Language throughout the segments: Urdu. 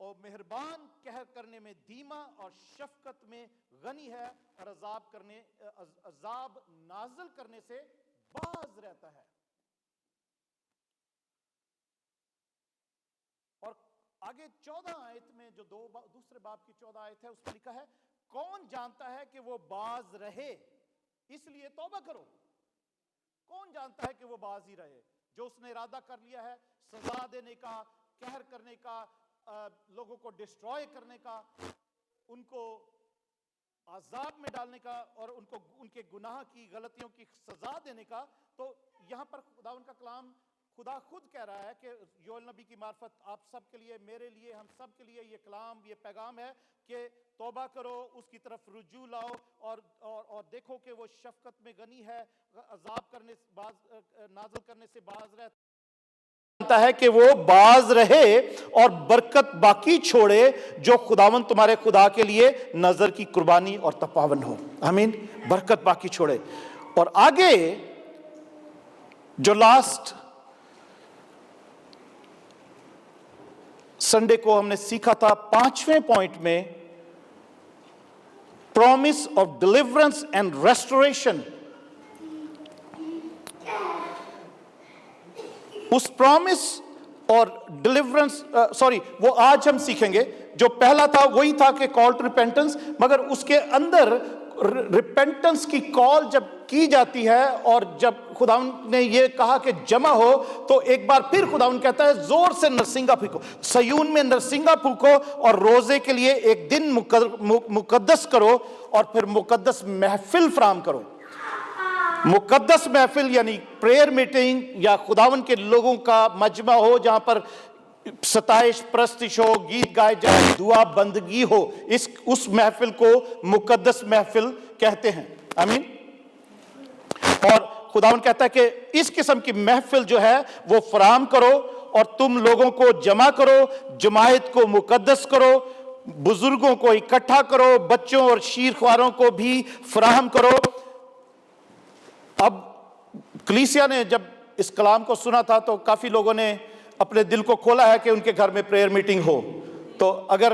اور مہربان قہر کرنے میں دھیما اور شفقت میں غنی ہے اور عذاب نازل کرنے سے باز رہتا ہے. اور آگے 14 آیت میں جو دوسرے باب کی 14 آیت ہے اس میں لکھا ہے کون جانتا ہے کہ وہ باز رہے اس لیے توبہ کرو. کون جانتا ہے کہ وہ باز ہی رہے؟ جو اس نے ارادہ کر لیا ہے سزا دینے کا، قہر کرنے کا، لوگوں کو ڈسٹروائے کرنے کا، ان کو عذاب میں ڈالنے کا اور ان کو ان کے گناہ کی غلطیوں کی سزا دینے کا، تو یہاں پر خداوند کا کلام خدا خود کہہ رہا ہے کہ یوئیل نبی کی معرفت آپ سب کے لیے، میرے لیے، ہم سب کے لیے یہ کلام، یہ پیغام ہے کہ توبہ کرو، اس کی طرف رجوع لاؤ اور دیکھو کہ وہ شفقت میں غنی ہے، عذاب کرنے نازل کرنے سے باز رہتا ہے کہ وہ باز رہے اور برکت باقی چھوڑے جو خداوند تمہارے خدا کے لیے نظر کی قربانی اور تپاون ہو. آمین. برکت باقی چھوڑے. اور آگے جو لاسٹ سنڈے کو ہم نے سیکھا تھا 5ویں پوائنٹ میں، promise of deliverance and restoration. اس پرومس اور ڈیلیورنس وہ آج ہم سیکھیں گے. جو پہلا تھا وہی تھا کہ کال ٹو ریپینٹنس، مگر اس کے اندر ریپینٹنس کی کال جب کی جاتی ہے اور جب خداوند نے یہ کہا کہ جمع ہو، تو ایک بار پھر خداوند کہتا ہے زور سے نرسنگا پھونکو، سیون میں نرسنگا پھونکو اور روزے کے لیے ایک دن مقدس کرو اور پھر مقدس محفل فراہم کرو. مقدس محفل یعنی پریئر میٹنگ یا خداوند کے لوگوں کا مجمع ہو جہاں پر ستائش پرستش ہو، گیت گائے جائے، دعا بندگی ہو. اس محفل کو مقدس محفل کہتے ہیں. آمین. اور خداوند کہتا ہے کہ اس قسم کی محفل جو ہے وہ فراہم کرو اور تم لوگوں کو جمع کرو، جماعت کو مقدس کرو، بزرگوں کو اکٹھا کرو، بچوں اور شیر خواروں کو بھی فراہم کرو. اب کلیسیا نے جب اس کلام کو سنا تھا تو کافی لوگوں نے اپنے دل کو کھولا ہے کہ ان کے گھر میں پریئر میٹنگ ہو. تو اگر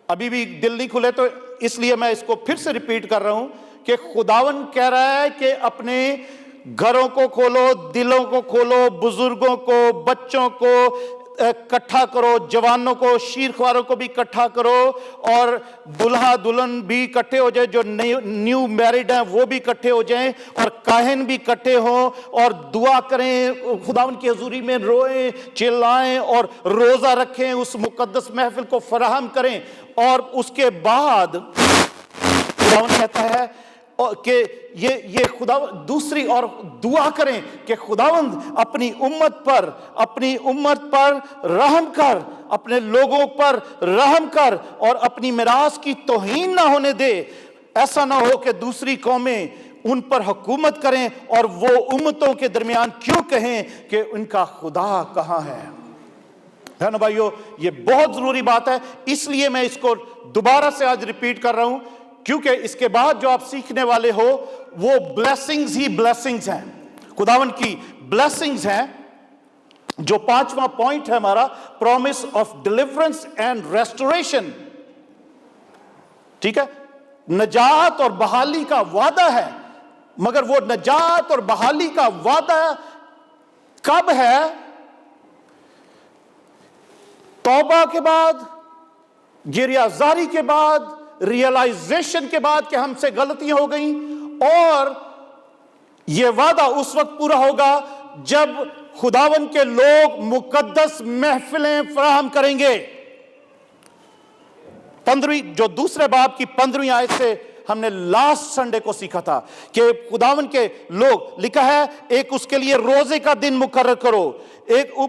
ابھی بھی دل نہیں کھلے تو اس لیے میں اس کو پھر سے ریپیٹ کر رہا ہوں کہ خداوند کہہ رہا ہے کہ اپنے گھروں کو کھولو، دلوں کو کھولو، بزرگوں کو، بچوں کو اکٹھا کرو، جوانوں کو، شیر خواروں کو بھی اکٹھا کرو اور دلہا دلہن بھی اکٹھے ہو جائے، جو نیو میرڈ ہیں وہ بھی اکٹھے ہو جائیں اور کاہن بھی اکٹھے ہوں اور دعا کریں، خداوند کی حضوری میں روئیں، چلائیں اور روزہ رکھیں، اس مقدس محفل کو فراہم کریں. اور اس کے بعد خداوند کہتا ہے کہ یہ خدا دوسری اور دعا کریں کہ خداوند اپنی امت پر رحم کر، اپنے لوگوں پر رحم کر اور اپنی میراث کی توہین نہ ہونے دے. ایسا نہ ہو کہ دوسری قومیں ان پر حکومت کریں اور وہ امتوں کے درمیان کیوں کہیں کہ ان کا خدا کہاں ہے. نا بھائیو، یہ بہت ضروری بات ہے، اس لیے میں اس کو دوبارہ سے آج ریپیٹ کر رہا ہوں کیونکہ اس کے بعد جو آپ سیکھنے والے ہو وہ بلیسنگز ہی بلیسنگز ہیں، خداوند کی بلیسنگز ہیں. جو 5واں پوائنٹ ہے ہمارا، promise of deliverance and restoration. ٹھیک ہے، نجات اور بحالی کا وعدہ ہے، مگر وہ نجات اور بحالی کا وعدہ کب ہے؟ توبہ کے بعد، گریہ زاری کے بعد، ریئلائزیشن کے بعد کہ ہم سے غلطیاں ہو گئیں. اور یہ وعدہ اس وقت پورا ہوگا جب خداوند کے لوگ مقدس محفلیں فراہم کریں گے. 15 جو دوسرے باب کی 15 آیت سے ہم نے لاسٹ سنڈے کو سیکھا تھا کہ خداوند کے لوگ، لکھا ہے ایک اس کے لیے روزے کا دن مقرر کرو، ایک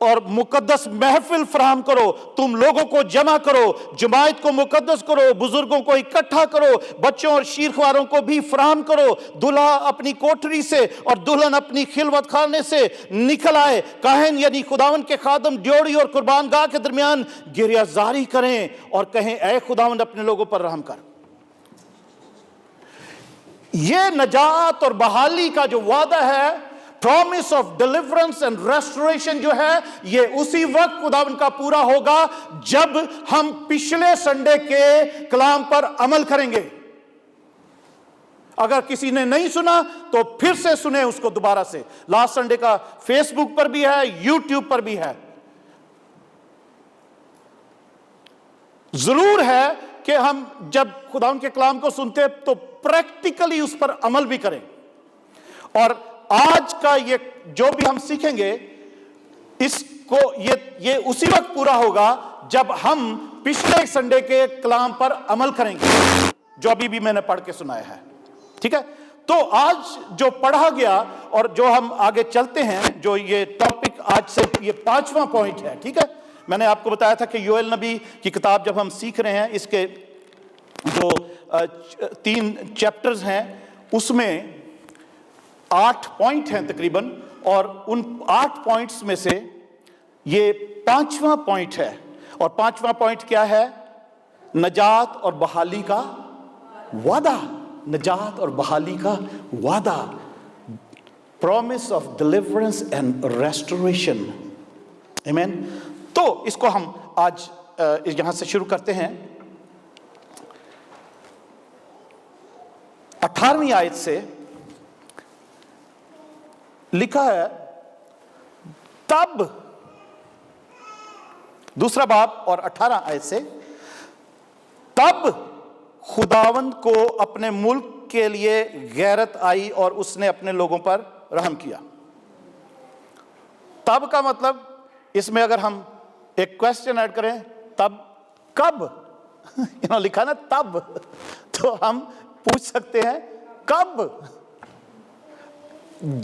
اور مقدس محفل فراہم کرو، تم لوگوں کو جمع کرو، جماعت کو مقدس کرو، بزرگوں کو اکٹھا کرو، بچوں اور شیر خواروں کو بھی فراہم کرو. دلہا اپنی کوٹری سے اور دلہن اپنی خلوت خانے سے نکل آئے. کاہن یعنی خداوند کے خادم ڈیوڑی اور قربان گاہ کے درمیان گریہ زاری کریں اور کہیں اے خداوند اپنے لوگوں پر رحم کر. یہ نجات اور بحالی کا جو وعدہ ہے promise of deliverance and restoration جو ہے یہ اسی وقت خداوند کا پورا ہوگا جب ہم پچھلے سنڈے کے کلام پر عمل کریں گے. اگر کسی نے نہیں سنا تو پھر سے سنیں اس کو دوبارہ سے. لاسٹ سنڈے کا فیس بک پر بھی ہے, یوٹیوب پر بھی ہے. ضرور ہے کہ ہم جب خدا کے کلام کو سنتے تو پریکٹیکلی اس پر عمل بھی کریں. اور آج کا یہ جو بھی ہم سیکھیں گے اس کو یہ اسی وقت پورا ہوگا جب ہم پچھلے سنڈے کے کلام پر عمل کریں گے جو ابھی بھی میں نے پڑھ کے سنایا ہے. ٹھیک ہے, تو آج جو پڑھا گیا اور جو ہم آگے چلتے ہیں, جو یہ ٹاپک آج سے یہ 5واں پوائنٹ ہے. ٹھیک ہے, میں نے آپ کو بتایا تھا کہ یوئیل نبی کی کتاب جب ہم سیکھ رہے ہیں, اس کے جو 3 چیپٹرز ہیں اس میں 8 پوائنٹ ہیں تقریباً, اور ان 8 پوائنٹس میں سے یہ 5واں پوائنٹ ہے. اور 5واں پوائنٹ کیا ہے؟ نجات اور بحالی کا وعدہ. نجات اور بحالی کا وعدہ. promise of deliverance and restoration. Amen. تو اس کو ہم آج یہاں سے شروع کرتے ہیں. 18ویں آیت سے لکھا ہے, تب, دوسرا باب اور 18 آیت سے, تب خداوند کو اپنے ملک کے لیے غیرت آئی اور اس نے اپنے لوگوں پر رحم کیا. تب کا مطلب, اس میں اگر ہم ایک کویسچن ایڈ کریں, تب کب؟ لکھا نا تب, تو ہم پوچھ سکتے ہیں کب؟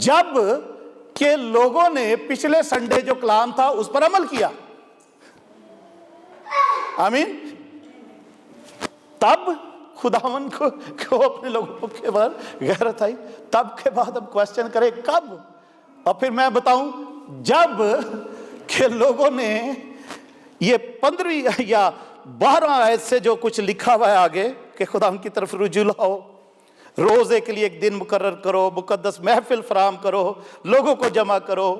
جب کہ لوگوں نے پچھلے سنڈے جو کلام تھا اس پر عمل کیا. آمین. تب خداوند کو اپنے لوگوں کے بعد غیرت آئی. تب کے بعد اب کویسچن کرے کب, اور پھر میں بتاؤں جب کہ لوگوں نے یہ 15 یا 12 آیت سے جو کچھ لکھا ہوا ہے آگے کہ خداوند کی طرف رجوع لاؤ, روزے کے لیے ایک دن مقرر کرو, مقدس محفل فراہم کرو, لوگوں کو جمع کرو,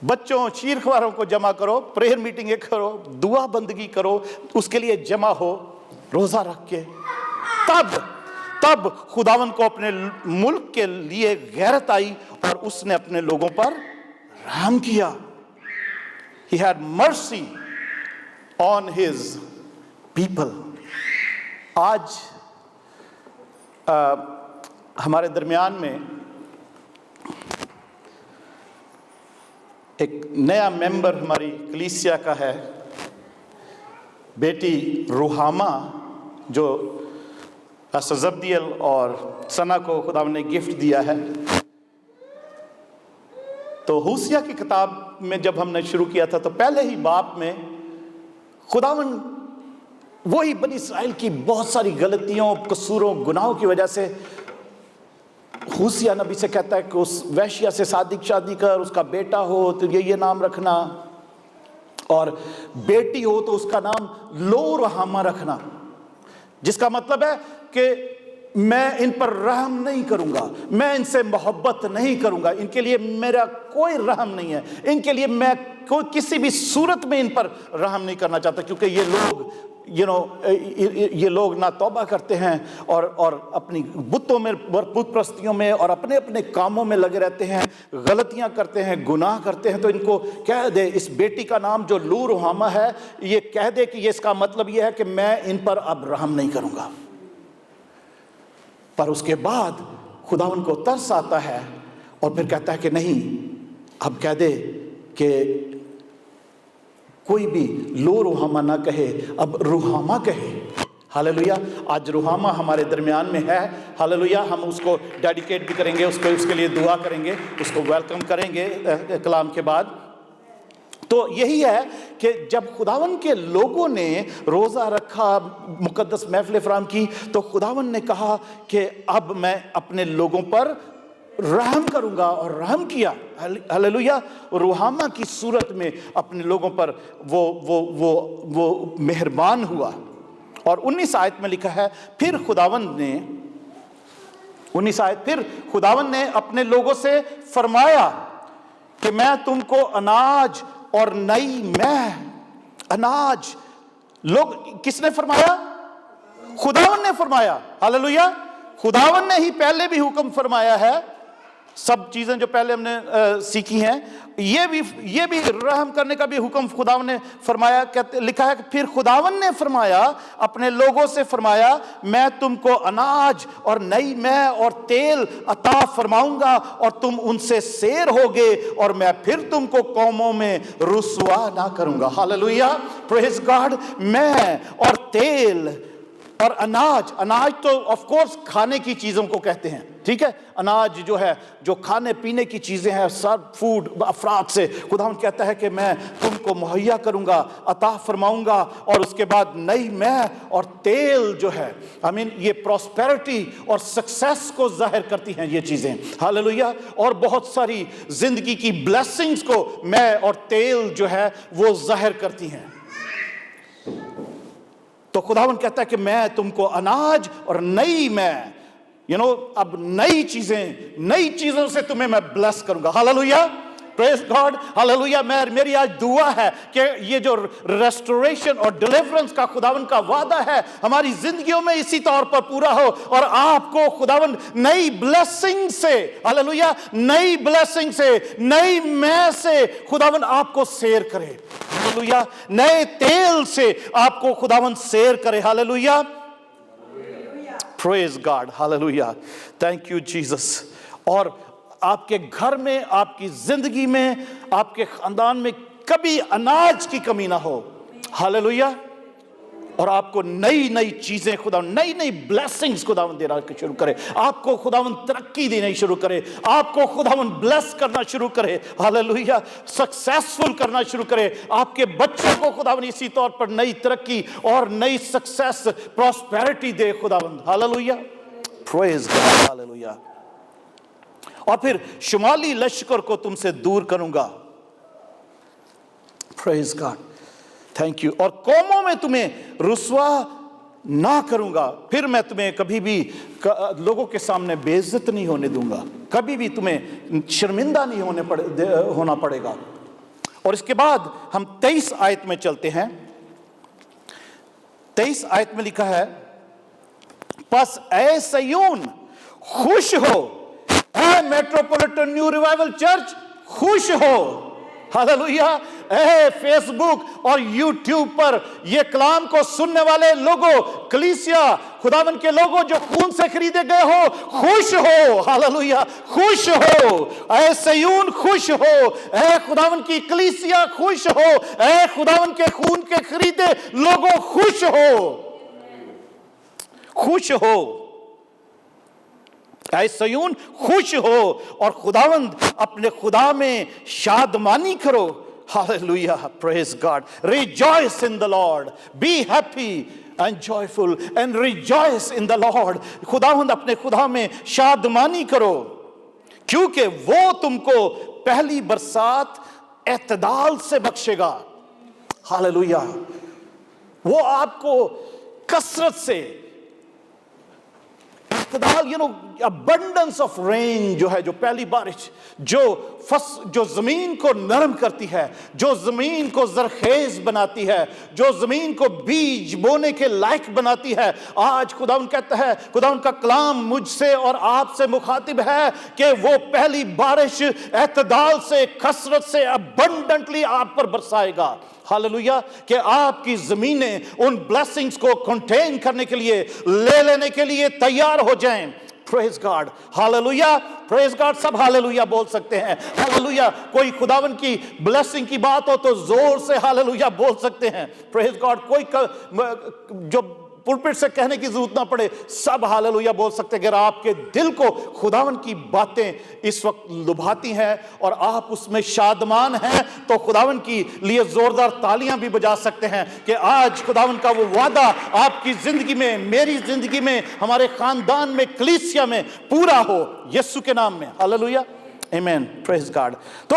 بچوں شیرخواروں کو جمع کرو, پریئر میٹنگیں کرو, دعا بندگی کرو, اس کے لیے جمع ہو روزہ رکھ کے. تب خداوند کو اپنے ملک کے لیے غیرت آئی اور اس نے اپنے لوگوں پر رحم کیا. He had mercy on his people. آج ہمارے درمیان میں ایک نیا ممبر ہماری کلیسیا کا ہے, بیٹی روحامہ, جو پاسٹر زبدیل اور ثنا کو خداوند نے گفٹ دیا ہے. تو ہوسیہ کی کتاب میں جب ہم نے شروع کیا تھا تو پہلے ہی باب میں خداوند وہی بنی اسرائیل کی بہت ساری غلطیوں, قصوروں, گناہوں کی وجہ سے ہوسیہ نبی سے کہتا ہے کہ اس ویشیا سے صادق شادی کر, اس کا بیٹا ہو تو یہ نام رکھنا, اور بیٹی ہو تو اس کا نام لو رحامہ رکھنا, جس کا مطلب ہے کہ میں ان پر رحم نہیں کروں گا, میں ان سے محبت نہیں کروں گا, ان کے لیے میرا کوئی رحم نہیں ہے, ان کے لیے میں کسی بھی صورت میں ان پر رحم نہیں کرنا چاہتا, کیونکہ یہ لوگ یہ لوگ نہ توبہ کرتے ہیں اور اپنی بتوں میں, بت پرستیوں میں اور اپنے اپنے کاموں میں لگے رہتے ہیں, غلطیاں کرتے ہیں, گناہ کرتے ہیں. تو ان کو کہہ دے, اس بیٹی کا نام جو لو رحامہ ہے, یہ کہہ دے کہ یہ اس کا مطلب یہ ہے کہ میں ان پر اب رحم نہیں کروں گا. پر اس کے بعد خداوند کو ترس آتا ہے اور پھر کہتا ہے کہ نہیں, اب کہہ دے کہ کوئی بھی لو روحامہ نہ کہے, اب روحامہ کہے. ہاللویا. آج روحامہ ہمارے درمیان میں ہے. ہاللویا. ہم اس کو ڈیڈیکیٹ بھی کریں گے, اس کے لیے دعا کریں گے, اس کو ویلکم کریں گے کلام کے بعد. تو یہی ہے کہ جب خداوند کے لوگوں نے روزہ رکھا, مقدس محفل فراہم کی, تو خداوند نے کہا کہ اب میں اپنے لوگوں پر رحم کروں گا, اور رحم کیا. ہاللویا. روحامہ کی صورت میں اپنے لوگوں پر وہ مہربان ہوا. اور 19 آیت میں لکھا ہے, پھر خداوند نے 19 آیت, پھر خداوند نے اپنے لوگوں سے فرمایا کہ میں تم کو اناج اور نئی مہ. اناج لوگ کس نے فرمایا؟ خداوند نے فرمایا. ہاللویا. خداوند نے ہی پہلے بھی حکم فرمایا ہے. سب چیزیں جو پہلے ہم نے سیکھی ہیں, یہ بھی رحم کرنے کا بھی حکم خداوند نے فرمایا. لکھا ہے کہ پھر خداوند نے فرمایا, اپنے لوگوں سے فرمایا, میں تم کو اناج اور نئی مہ اور تیل عطا فرماؤں گا اور تم ان سے سیر ہوگے اور میں پھر تم کو قوموں میں رسوا نہ کروں گا. ہاللویا. Praise God. مہ اور تیل اور اناج. اناج تو آف کورس کھانے کی چیزوں کو کہتے ہیں, ٹھیک ہے. اناج جو ہے, جو کھانے پینے کی چیزیں ہیں, سب فوڈ افراد سے خداوند کہتا ہے کہ میں تم کو مہیا کروں گا, عطا فرماؤں گا. اور اس کے بعد نئی مہ اور تیل جو ہے, یہ پراسپیرٹی اور سکسیس کو ظاہر کرتی ہیں یہ چیزیں. ہاللویا. اور بہت ساری زندگی کی بلیسنگز کو مہ اور تیل جو ہے وہ ظاہر کرتی ہیں. تو خداوند کہتا ہے کہ میں تم کو اناج اور نئی مہ, اب نئی چیزوں سے تمہیں میں بلیس کروں گا. ہاللویا. Praise God. ہاللویا. میری آج دعا ہے کہ یہ جو ریسٹوریشن اور ڈیلیورنس کا خداوند کا وعدہ ہے ہماری زندگیوں میں اسی طور پر پورا ہو, اور آپ کو خداوند نئی بلیسنگ سے, ہاللویا, نئی بلیسنگ سے, نئی مہ سے خداوند آپ کو سیر کرے. ہاللویا. نئے تیل سے آپ کو خداوند سیر کرے. Hallelujah. Praise God. Hallelujah. Thank you Jesus. اور آپ کے گھر میں, آپ کی زندگی میں, آپ کے خاندان میں کبھی اناج کی کمی نہ ہو. ہاللویا. اور آپ کو نئی چیزیں خداوند, نئی بلیسنگز خداوند دینا شروع کرے. آپ کو خداوند ترقی دینا شروع کرے. آپ کو خداوند بلیس کرنا شروع کرے. ہاللویا. سکسیسفل کرنا شروع کرے. آپ کے بچوں کو خداوند اسی طور پر نئی ترقی اور نئی سکسیس, پراسپیرٹی دے خداوند. ہاللویا. Praise God. ہاللویا. اور پھر شمالی لشکر کو تم سے دور کروں گا. پریز گاڈ. Thank you. اور قوموں میں تمہیں رسوا نہ کروں گا. پھر میں تمہیں کبھی بھی لوگوں کے سامنے بے عزت نہیں ہونے دوں گا. کبھی بھی تمہیں شرمندہ نہیں ہونا پڑے گا. اور اس کے بعد ہم 23 آیت میں چلتے ہیں. 23 آیت میں لکھا ہے, پس اے سیون خوش ہو, اے میٹروپولیٹن نیو ریوائول چرچ خوش ہو. ہاللویا. اے فیس بک اور یوٹیوب پر یہ کلام کو سننے والے لوگوں, کلیسیا, خداوند کے لوگوں جو خون سے خریدے گئے ہو, خوش ہو. ہاللویا. خوش ہو. اے سیون خوش ہو. اے خداوند کی کلیسیا خوش ہو. اے خداوند کے خون کے خریدے لوگوں خوش ہو. خوش ہو. اے سیون خوش ہو اور خداوند اپنے خدا میں شادمانی کرو. Hallelujah. Praise God. Rejoice in the Lord. Be happy and joyful and rejoice in the Lord. خداوند اپنے خدا میں شادمانی کرو کیونکہ وہ تم کو پہلی برسات اعتدال سے بخشے گا. ہاللویا. وہ آپ کو کثرت سے اعتدال, abundance of rain جو ہے, جو پہلی بارش جو زمین کو نرم کرتی ہے, جو زمین کو زرخیز بناتی ہے, جو زمین کو بیج بونے کے لائق بناتی ہے. آج خداوند کہتا ہے, خداوند کا کلام مجھ سے اور آپ سے مخاطب ہے کہ وہ پہلی بارش اعتدال سے, کثرت سے, abundantly آپ پر برسائے گا. ہاللویا. کہ آپ کی زمینیں ان بلیسنگز کو کنٹین کرنے کے لیے, لے لینے کے لیے تیار ہو جائیں. پریز گاڈ. ہاللویا. Praise God. سب ہاللویا بول سکتے ہیں. ہاللویا. کوئی خداوند کی بلیسنگ کی بات ہو تو زور سے ہاللویا بول سکتے ہیں. پریز گاڈ. کوئی جو پلپٹ سے کہنے کی ضرورت نہ پڑے, سب ہاللویا بول سکتے ہیں. اگر آپ کے دل کو خداوند کی باتیں اس وقت لبھاتی ہیں اور آپ اس میں شادمان ہیں تو خداوند کی لیے زوردار تالیاں بھی بجا سکتے ہیں کہ آج خداوند کا وہ وعدہ آپ کی زندگی میں, میری زندگی میں, ہمارے خاندان میں, کلیسیا میں پورا ہو یسوع کے نام میں. ہاللویا. آمین. پریز گاڈ. تو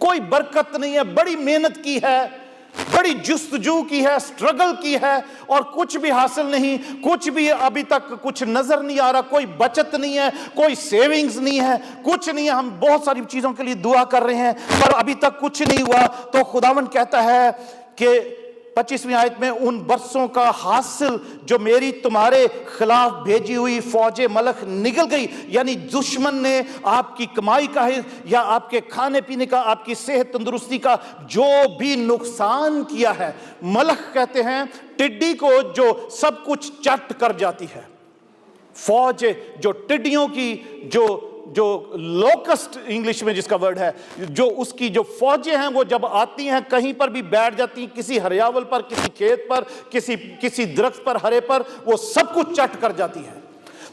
کوئی برکت نہیں ہے, بڑی محنت کی ہے, بڑی جستجو کی ہے, سٹرگل کی ہے, اور کچھ بھی حاصل نہیں, کچھ بھی ابھی تک کچھ نظر نہیں آ رہا, کوئی بچت نہیں ہے, کوئی سیونگز نہیں ہے, کچھ نہیں ہے. ہم بہت ساری چیزوں کے لیے دعا کر رہے ہیں پر ابھی تک کچھ نہیں ہوا. تو خداوند کہتا ہے کہ 25ویں آیت میں, ان برسوں کا حاصل جو میری تمہارے خلاف بھیجی ہوئی فوج ملک نگل گئی, یعنی دشمن نے آپ کی کمائی کا یا آپ کے کھانے پینے کا, آپ کی صحت تندرستی کا جو بھی نقصان کیا ہے. ملک کہتے ہیں ٹڈی کو جو سب کچھ چٹ کر جاتی ہے. فوج جو ٹڈیوں کی جو لوکسٹ انگلش میں جس کا ورڈ ہے, جو اس کی جو فوجیں ہیں وہ جب آتی ہیں کہیں پر بھی بیٹھ جاتی ہیں, کسی ہریاول پر, کسی کھیت پر, کسی درخت پر ہرے پر, وہ سب کچھ چٹ کر جاتی ہے.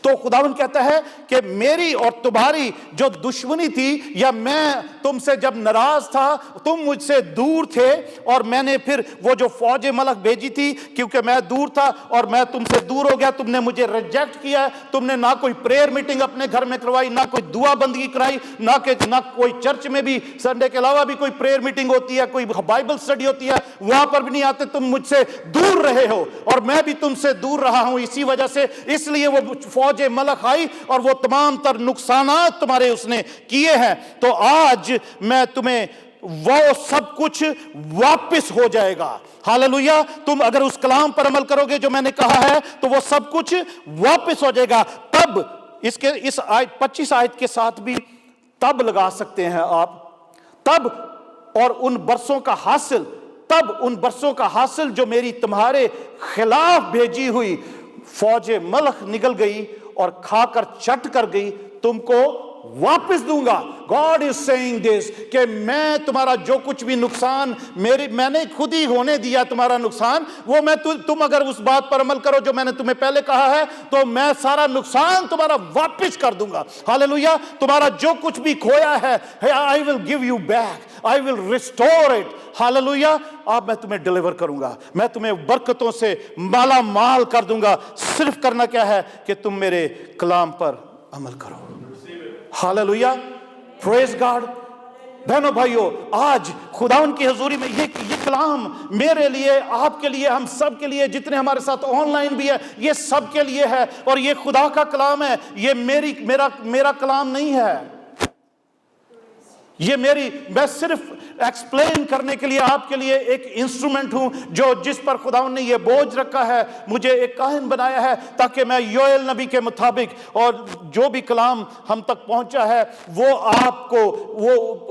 تو خداوند کہتا ہے کہ میری اور تمہاری جو دشمنی تھی, یا میں تم سے جب ناراض تھا, تم مجھ سے دور تھے, اور میں نے پھر وہ جو فوج ملک بھیجی تھی کیونکہ میں دور تھا اور میں تم سے دور ہو گیا, تم نے مجھے ریجیکٹ کیا, تم نے نہ کوئی پریئر میٹنگ اپنے گھر میں کروائی, نہ کوئی دعا بندگی کرائی, نہ کوئی چرچ میں بھی سنڈے کے علاوہ بھی کوئی پریئر میٹنگ ہوتی ہے, کوئی بائبل سٹڈی ہوتی ہے, وہاں پر بھی نہیں آتے. تم مجھ سے دور رہے ہو اور میں بھی تم سے دور رہا ہوں. اسی وجہ سے اس لیے وہ فوج ملک آئی اور وہ تمام تر نقصانات تمہارے اس نے کیے ہیں. تو آج میں تمہیں وہ سب کچھ واپس ہو جائے گا. ہاللویا. تم اگر اس کلام پر عمل کرو گے جو میں نے کہا ہے تو وہ سب کچھ واپس ہو جائے گا. تب اس آیت 25 آیت کے ساتھ بھی تب لگا سکتے ہیں آپ, تب اور ان برسوں کا حاصل, تب ان برسوں کا حاصل جو میری تمہارے خلاف بھیجی ہوئی فوج ملک نگل گئی اور کھا کر چٹ کر گئی, تم کو واپس دوں گا. God is saying this کہ میں تمہارا جو کچھ بھی نقصان میں نے خود ہی ہونے دیا تمہارا نقصان, وہ میں تم اگر اس بات پر عمل کرو جو میں نے تمہیں پہلے کہا ہے تو میں سارا نقصان تمہارا واپس کر دوں گا. ہاللویا. تمہارا جو کچھ بھی کھویا ہے I will give you back, I will restore it. Hallelujah. اب میں تمہیں ڈیلیور کروں گا, میں تمہیں برکتوں سے مالا مال کر دوں گا. صرف کرنا کیا ہے کہ تم میرے کلام پر عمل کرو. ہاللویا. Praise God. بہنوں بھائیوں, آج خداوند کی حضوری میں یہ کلام میرے لیے, آپ کے لیے, ہم سب کے لیے, جتنے ہمارے ساتھ آن لائن بھی ہے, یہ سب کے لیے ہے. اور یہ خدا کا کلام ہے, یہ میرا کلام نہیں ہے. یہ میں صرف ایکسپلین کرنے کے لیے آپ کے لیے ایک انسٹرومنٹ ہوں جس پر خداوند نے یہ بوجھ رکھا ہے, مجھے ایک کاہن بنایا ہے تاکہ میں یوئیل نبی کے مطابق اور جو بھی کلام ہم تک پہنچا ہے وہ آپ کو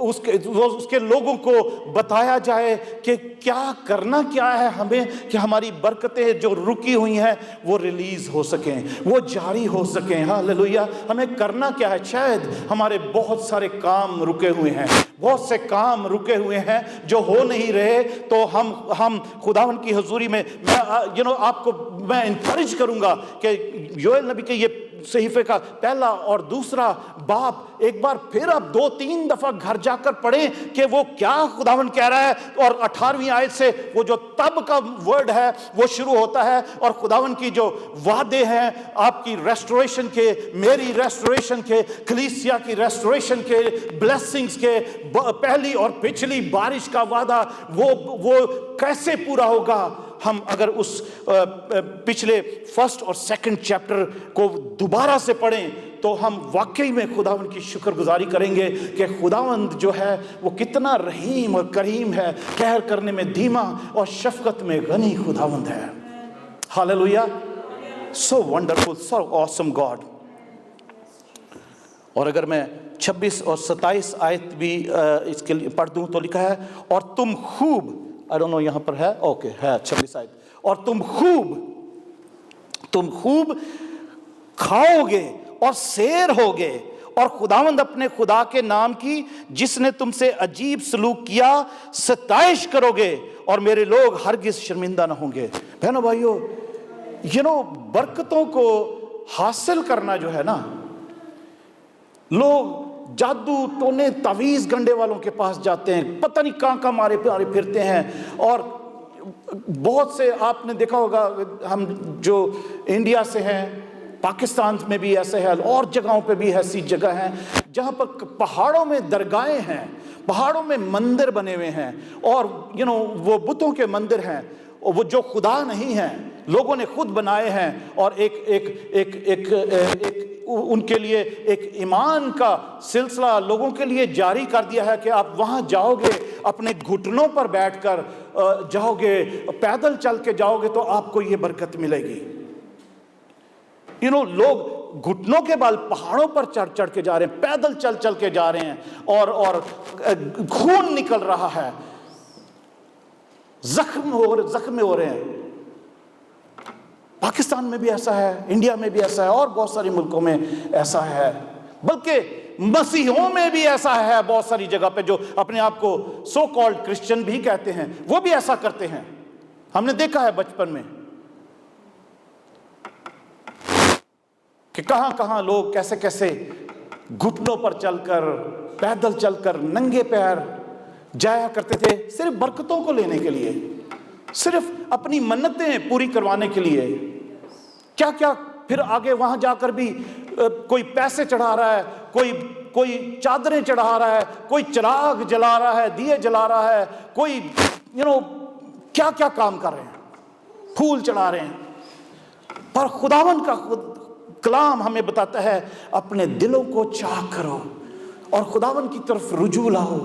اس کے لوگوں کو بتایا جائے کہ کیا کرنا کیا ہے ہمیں, کہ ہماری برکتیں جو رکی ہوئی ہیں وہ ریلیز ہو سکیں, وہ جاری ہو سکیں. ہاللویا. ہمیں کرنا کیا ہے؟ شاید ہمارے بہت سارے کام رکے ہوئے ہیں, بہت سے کام رکے ہوئے ہیں جو ہو نہیں رہے. تو ہم خداوند کی حضوری میں آپ کو میں انکریج کروں گا کہ یوئیل نبی کے یہ صحیفے کا پہلا اور دوسرا باب ایک بار پھر آپ 2-3 دفعہ گھر جا کر پڑھیں کہ وہ کیا خداوند کہہ رہا ہے. اور 18ویں آیت سے وہ جو تب کا ورڈ ہے وہ شروع ہوتا ہے, اور خداوند کی جو وعدے ہیں آپ کی ریسٹوریشن کے, میری ریسٹوریشن کے, کلیسیا کی ریسٹوریشن کے, بلیسنگز کے, پہلی اور پچھلی بارش کا وعدہ وہ کیسے پورا ہوگا. ہم اگر اس پچھلے 1 اور 2 چیپٹر کو دوبارہ سے پڑھیں تو ہم واقعی میں خداوند کی شکر گزاری کریں گے کہ خداوند جو ہے وہ کتنا رحیم اور کریم ہے, قہر کرنے میں دھیما اور شفقت میں غنی خداوند ہے. ہاللویا. سو ونڈرفل, سو آسم گاڈ. اور اگر میں 26 اور 27 آیت بھی اس کے لیے پڑھ دوں تو لکھا ہے, اور تم خوب, I don't know یہاں پر ہے, اوکے ہے 26 آیت, اور تم خوب کھاؤ گے اور سیر ہوگے, اور خداوند اپنے خدا کے نام کی جس نے تم سے عجیب سلوک کیا ستائش کرو گے, اور میرے لوگ ہرگز شرمندہ نہ ہوں گے. بہنوں بھائیو, برکتوں کو حاصل کرنا جو ہے نا, لوگ جادو ٹونے تعویذ گنڈے والوں کے پاس جاتے ہیں, پتہ نہیں کہاں مارے پھرتے ہیں. اور بہت سے آپ نے دیکھا ہوگا, ہم جو انڈیا سے ہیں, پاکستان میں بھی ایسے ہے, اور جگہوں پہ بھی ایسی جگہ ہیں جہاں پر پہاڑوں میں درگاہیں ہیں, پہاڑوں میں مندر بنے ہوئے ہیں اور وہ بتوں کے مندر ہیں، اور وہ جو خدا نہیں ہیں لوگوں نے خود بنائے ہیں، اور ایک ان کے لیے ایک ایمان کا سلسلہ لوگوں کے لیے جاری کر دیا ہے کہ آپ وہاں جاؤ گے، اپنے گھٹنوں پر بیٹھ کر جاؤ گے، پیدل چل کے جاؤ گے تو آپ کو یہ برکت ملے گی۔ لوگ گھٹنوں کے بال پہاڑوں پر چڑھ چڑھ کے جا رہے ہیں، پیدل چل چل کے جا رہے ہیں، اور خون نکل رہا ہے، زخم ہو رہے ہیں۔ پاکستان میں بھی ایسا ہے، انڈیا میں بھی ایسا ہے، اور بہت ساری ملکوں میں ایسا ہے، بلکہ مسیحوں میں بھی ایسا ہے بہت ساری جگہ پہ، جو اپنے آپ کو سو کالڈ کرسچن بھی کہتے ہیں، وہ بھی ایسا کرتے ہیں۔ ہم نے دیکھا ہے بچپن میں کہ کہاں کہاں لوگ کیسے کیسے گھٹنوں پر چل کر، پیدل چل کر، ننگے پیر جایا کرتے تھے، صرف برکتوں کو لینے کے لیے، صرف اپنی منتیں پوری کروانے کے لیے۔ کیا کیا پھر آگے وہاں جا کر بھی کوئی پیسے چڑھا رہا ہے، کوئی چادریں چڑھا رہا ہے، کوئی چراغ جلا رہا ہے، دیے جلا رہا ہے، کوئی کیا کیا کام کر رہے ہیں، پھول چڑھا رہے ہیں۔ پر خداوند کا کلام ہمیں بتاتا ہے اپنے دلوں کو چاک کرو اور خداوند کی طرف رجوع لاؤ،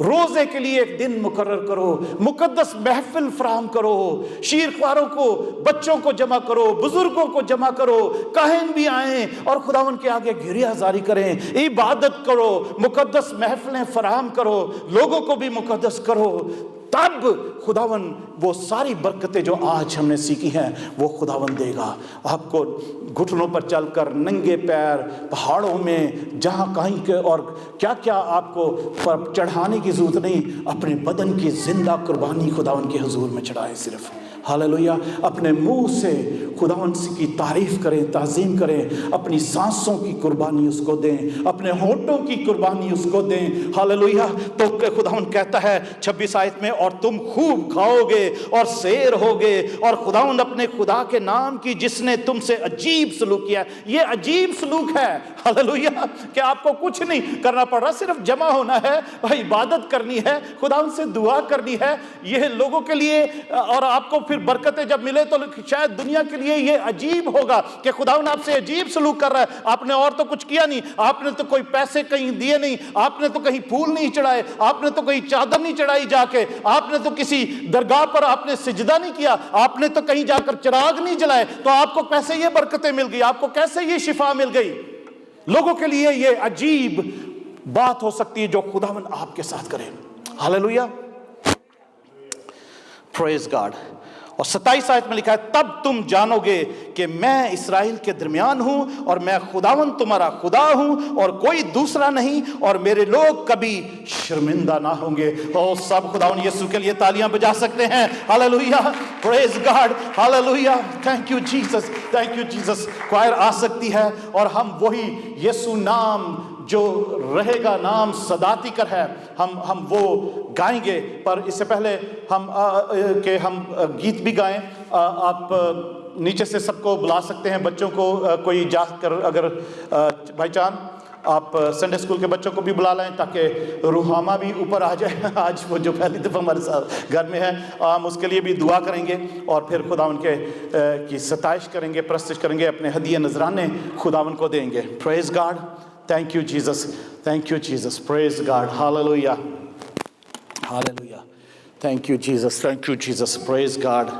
روزے کے لیے ایک دن مقرر کرو، مقدس محفل فراہم کرو، شیرخواروں کو، بچوں کو جمع کرو، بزرگوں کو جمع کرو، کاہن بھی آئیں اور خداوند کے آگے گریہ زاری کریں، عبادت کرو، مقدس محفلیں فراہم کرو، لوگوں کو بھی مقدس کرو۔ تب خداوند وہ ساری برکتیں جو آج ہم نے سیکھی ہیں وہ خداوند دے گا۔ آپ کو گھٹنوں پر چل کر، ننگے پیر، پہاڑوں میں، جہاں کہیں کے، اور کیا کیا آپ کو چڑھانے کی ضرورت نہیں، اپنے بدن کی زندہ قربانی خداوند کے حضور میں چڑھائیں صرف۔ ہاللویہ۔ اپنے منہ سے خداوند کی تعریف کریں، تعظیم کریں، اپنی سانسوں کی قربانی اس کو دیں، اپنے ہونٹوں کی قربانی اس کو دیں۔ ہاللویہ۔ تو خداوند کہتا ہے 26 آیت میں، اور تم خوب کھاؤ گے اور سیر ہوگے، اور خداوند اپنے خدا کے نام کی جس نے تم سے عجیب سلوک کیا۔ یہ عجیب سلوک ہے، ہاللویہ، کہ آپ کو کچھ نہیں کرنا پڑ رہا، صرف جمع ہونا ہے، عبادت کرنی ہے، خداوند سے دعا کرنی ہے۔ یہ لوگوں کے لیے، اور آپ کو پھر برکتیں جب ملے تو شاید دنیا کے لیے یہ عجیب ہوگا کہ خداوند آپ سے عجیب سلوک کر رہا ہے۔ آپ نے اور تو کچھ کیا نہیں، آپ نے تو کوئی پیسے کہیں دیے نہیں، آپ نے تو کہیں پھول نہیں چڑھائے، آپ نے تو کہیں چادر نہیں چڑھائی جا کے، آپ نے تو کسی درگاہ پر آپ نے سجدہ نہیں کیا، آپ نے تو کہیں جا کر چراغ نہیں جلائے، تو آپ کو کیسے یہ برکتیں مل گئی، آپ کو کیسے یہ شفا مل گئی؟ لوگوں کے لیے یہ عجیب بات ہو سکتی ہے جو خداوند آپ کے ساتھ کرے۔ Hallelujah, praise God. اور 27 آیت میں لکھا ہے، تب تم جانو گے کہ میں اسرائیل کے درمیان ہوں، اور میں خداوند تمہارا خدا ہوں، اور کوئی دوسرا نہیں، اور میرے لوگ کبھی شرمندہ نہ ہوں گے۔ اور سب خداوند یسوع کے لیے تالیاں بجا سکتے ہیں۔ Hallelujah, praise God, hallelujah, thank you Jesus, thank you Jesus. Choir آ سکتی ہے اور ہم وہی یسوع نام جو رہے گا، نام صداتی کر ہے، ہم وہ گائیں گے۔ پر اس سے پہلے ہم گیت بھی گائیں، آپ نیچے سے سب کو بلا سکتے ہیں، بچوں کو کوئی جا کر، اگر بھائی چان آپ سنڈے اسکول کے بچوں کو بھی بلا لائیں تاکہ روحامہ بھی اوپر آ جائے۔ آج وہ جو پہلی دفعہ ہمارے ساتھ گھر میں ہے، ہم اس کے لیے بھی دعا کریں گے، اور پھر خداوند کی ستائش کریں گے، پرستش کریں گے، اپنے ہدیے نذرانے خداوند کو دیں گے۔ پریز God, thank you Jesus, thank you Jesus, praise God, hallelujah, hallelujah, thank you Jesus, thank you Jesus, praise God,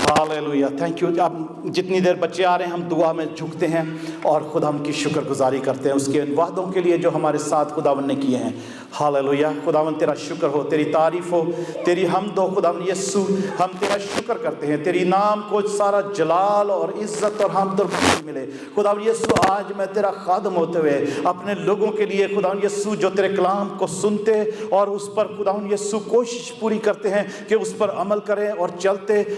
hallelujah, thank you۔ اب جتنی دیر بچے آ رہے ہیں ہم دعا میں جھکتے ہیں اور خداوند کی شکر گزاری کرتے ہیں اس کے ان وعدوں کے لیے جو ہمارے ساتھ خداوند نے کیے ہیں۔ ہاللویہ، خداوند تیرا شکر ہو، تیری تعریف ہو، تیری حمد ہو خداوند یسوع، ہم تیرا شکر کرتے ہیں، تیری نام کو سارا جلال اور عزت اور حمد اور مجد ملے۔ خداوند یسوع، آج میں تیرا خادم ہوتے ہوئے اپنے لوگوں کے لیے خداوند یسوع جو تیرے کلام کو سنتے اور اس پر خداوند یسوع کوشش پوری کرتے ہیں کہ اس پر عمل کریں اور چلتے،